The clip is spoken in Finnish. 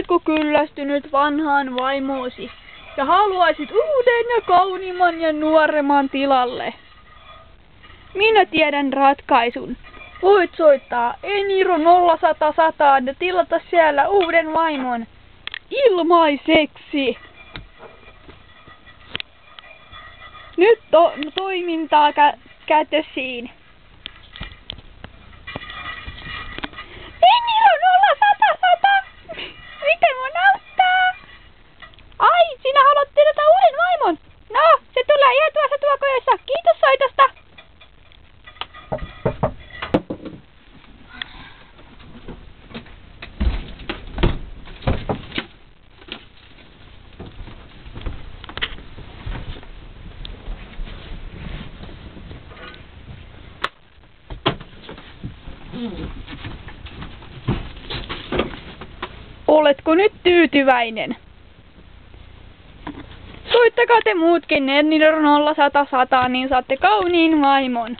Oletko kyllästynyt vanhaan vaimoosi ja haluaisit uuden ja kauniimman ja nuoremman tilalle? Minä tiedän ratkaisun. Voit soittaa Eniro 0100 ja tilata siellä uuden vaimon ilmaiseksi. Nyt toimintaa kätösiin. Eniro 0100! Miten mun auttaa? Ai, sinä haluat tilata uuden vaimon? No, se tulee ihan tuossa tuokojossa. Kiitos soitosta. Oletko nyt tyytyväinen? Soittakaa te muutkin Eniro 0100, niin saatte kauniin vaimon.